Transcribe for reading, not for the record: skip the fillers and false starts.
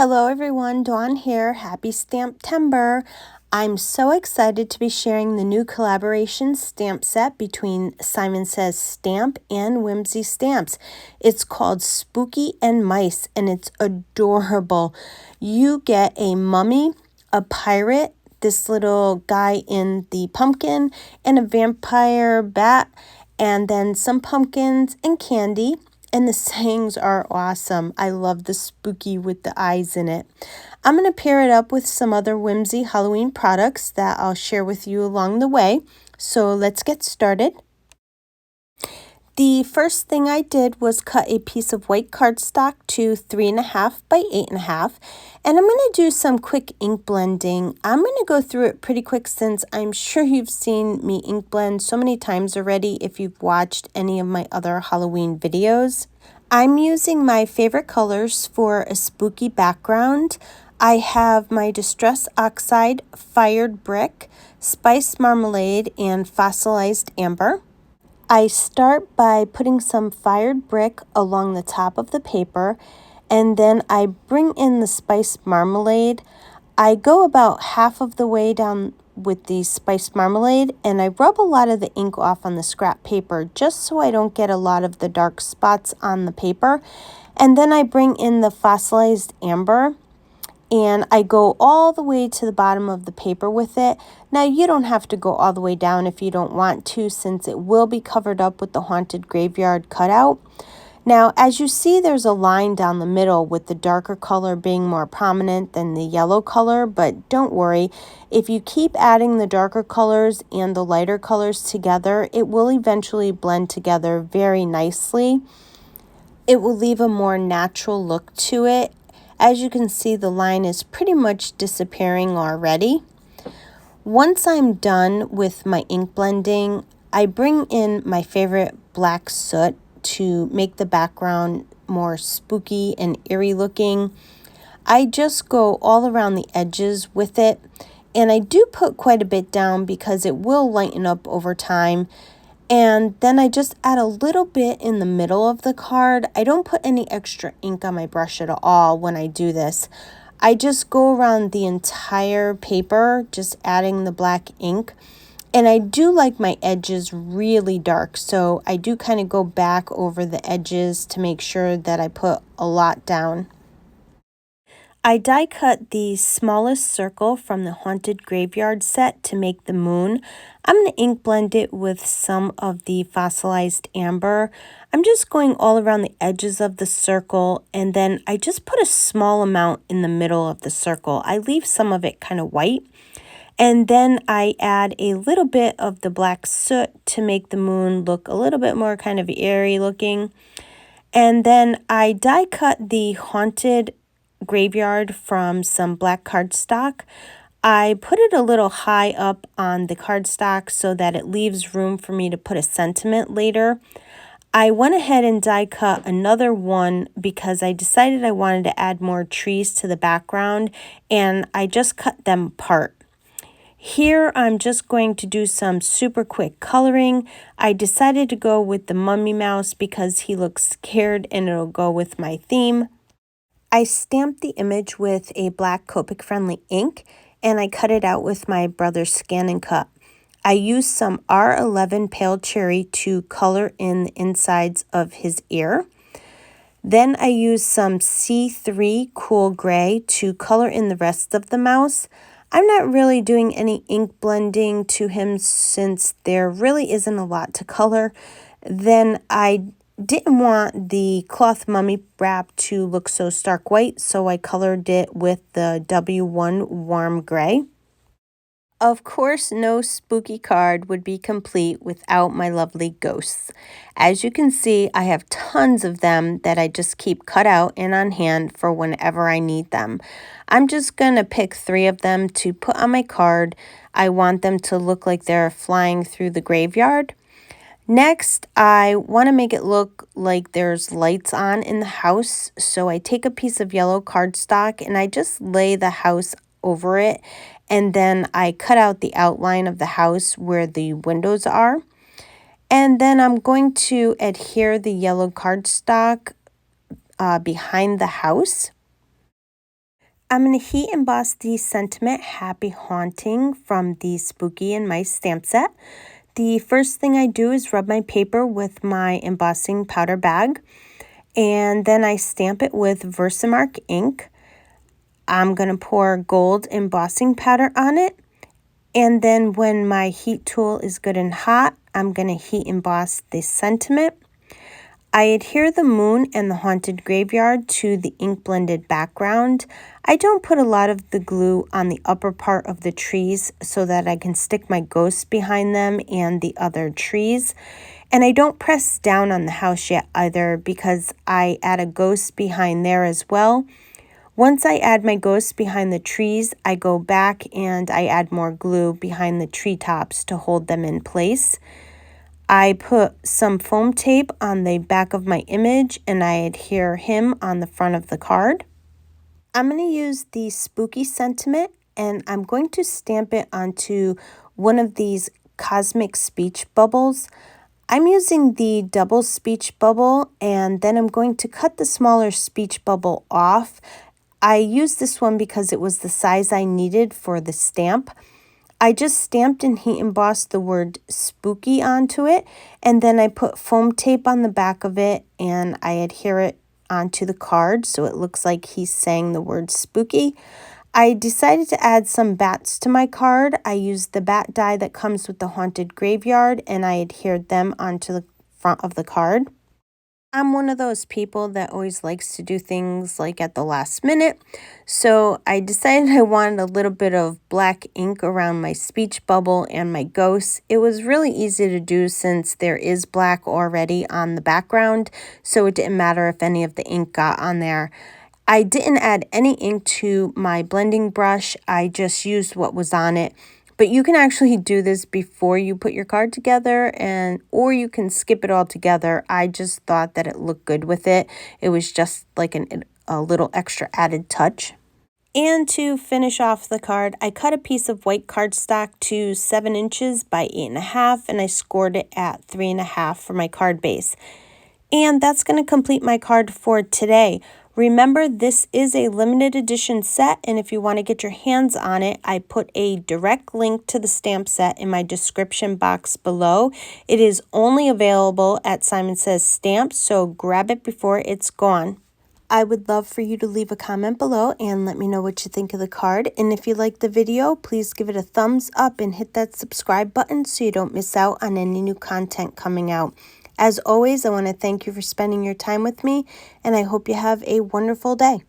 Hello everyone, Dawn here, Happy Stamptember. I'm so excited to be sharing the new collaboration stamp set between Simon Says Stamp and Whimsy Stamps. It's called Spooky and Mice and it's adorable. You get a mummy, a pirate, this little guy in the pumpkin, and a vampire bat, and then some pumpkins and candy. And the sayings are awesome. I love the spooky with the eyes in it. I'm going to pair it up with some other Whimsy Halloween products that I'll share with you along the way. So let's get started. The first thing I did was cut a piece of white cardstock to 3.5 by 8.5, and I'm going to do some quick ink blending. I'm going to go through it pretty quick since I'm sure you've seen me ink blend so many times already if you've watched any of my other Halloween videos. I'm using my favorite colors for a spooky background. I have my Distress Oxide, Fired Brick, Spiced Marmalade, and Fossilized Amber. I start by putting some fired brick along the top of the paper, and then I bring in the spiced marmalade. I go about half of the way down with the spiced marmalade, and I rub a lot of the ink off on the scrap paper just so I don't get a lot of the dark spots on the paper. And then I bring in the fossilized amber, and I go all the way to the bottom of the paper with it. Now, you don't have to go all the way down if you don't want to, since it will be covered up with the haunted graveyard cutout. Now, as you see, there's a line down the middle with the darker color being more prominent than the yellow color, but don't worry. If you keep adding the darker colors and the lighter colors together, it will eventually blend together very nicely. It will leave a more natural look to it. As you can see, the line is pretty much disappearing already. Once I'm done with my ink blending, I bring in my favorite black soot to make the background more spooky and eerie looking. I just go all around the edges with it, and I do put quite a bit down because it will lighten up over time. And then I just add a little bit in the middle of the card. I don't put any extra ink on my brush at all when I do this. I just go around the entire paper, just adding the black ink. And I do like my edges really dark, so I do kind of go back over the edges to make sure that I put a lot down. I die cut the smallest circle from the Haunted Graveyard set to make the moon. I'm going to ink blend it with some of the fossilized amber. I'm just going all around the edges of the circle, and then I just put a small amount in the middle of the circle. I leave some of it kind of white, and then I add a little bit of the black soot to make the moon look a little bit more kind of eerie looking. And then I die cut the Haunted Graveyard from some black cardstock. I put it a little high up on the cardstock so that it leaves room for me to put a sentiment later. I went ahead and die cut another one because I decided I wanted to add more trees to the background, and I just cut them apart. Here I'm just going to do some super quick coloring. I decided to go with the mummy mouse because he looks scared and it'll go with my theme. I stamped the image with a black Copic friendly ink, and I cut it out with my brother's Scan and Cut. I used some R11 Pale Cherry to color in the insides of his ear. Then I used some C3 Cool Gray to color in the rest of the mouse. I'm not really doing any ink blending to him since there really isn't a lot to color. Then I didn't want the cloth mummy wrap to look so stark white, so I colored it with the W1 Warm Gray. Of course, no spooky card would be complete without my lovely ghosts. As you can see, I have tons of them that I just keep cut out and on hand for whenever I need them. I'm just going to pick 3 of them to put on my card. I want them to look like they're flying through the graveyard. Next, I want to make it look like there's lights on in the house, so I take a piece of yellow cardstock and I just lay the house over it, and then I cut out the outline of the house where the windows are. And then I'm going to adhere the yellow cardstock behind the house. I'm going to heat emboss the sentiment Happy Haunting from the Spooky and Mice stamp set. The first thing I do is rub my paper with my embossing powder bag, and then I stamp it with Versamark ink. I'm going to pour gold embossing powder on it, and then when my heat tool is good and hot, I'm going to heat emboss the sentiment. I adhere the moon and the haunted graveyard to the ink blended background. I don't put a lot of the glue on the upper part of the trees so that I can stick my ghosts behind them and the other trees. And I don't press down on the house yet either because I add a ghost behind there as well. Once I add my ghosts behind the trees, I go back and I add more glue behind the treetops to hold them in place. I put some foam tape on the back of my image and I adhere him on the front of the card. I'm going to use the Spooky Sentiment and I'm going to stamp it onto one of these cosmic speech bubbles. I'm using the double speech bubble and then I'm going to cut the smaller speech bubble off. I used this one because it was the size I needed for the stamp. I just stamped and heat embossed the word spooky onto it, and then I put foam tape on the back of it and I adhere it onto the card so it looks like he's saying the word spooky. I decided to add some bats to my card. I used the bat die that comes with the haunted graveyard and I adhered them onto the front of the card. I'm one of those people that always likes to do things like at the last minute. So I decided I wanted a little bit of black ink around my speech bubble and my ghosts. It was really easy to do since there is black already on the background, so it didn't matter if any of the ink got on there. I didn't add any ink to my blending brush. I just used what was on it. But you can actually do this before you put your card together, or you can skip it all together. I just thought that it looked good with it. It was just like a little extra added touch. And to finish off the card, I cut a piece of white cardstock to 7 inches by 8.5, and I scored it at 3.5 for my card base. And that's going to complete my card for today. Remember, this is a limited edition set, and if you want to get your hands on it, I put a direct link to the stamp set in my description box below. It is only available at Simon Says Stamps, so grab it before it's gone. I would love for you to leave a comment below and let me know what you think of the card. And if you liked the video, please give it a thumbs up and hit that subscribe button so you don't miss out on any new content coming out. As always, I want to thank you for spending your time with me, and I hope you have a wonderful day.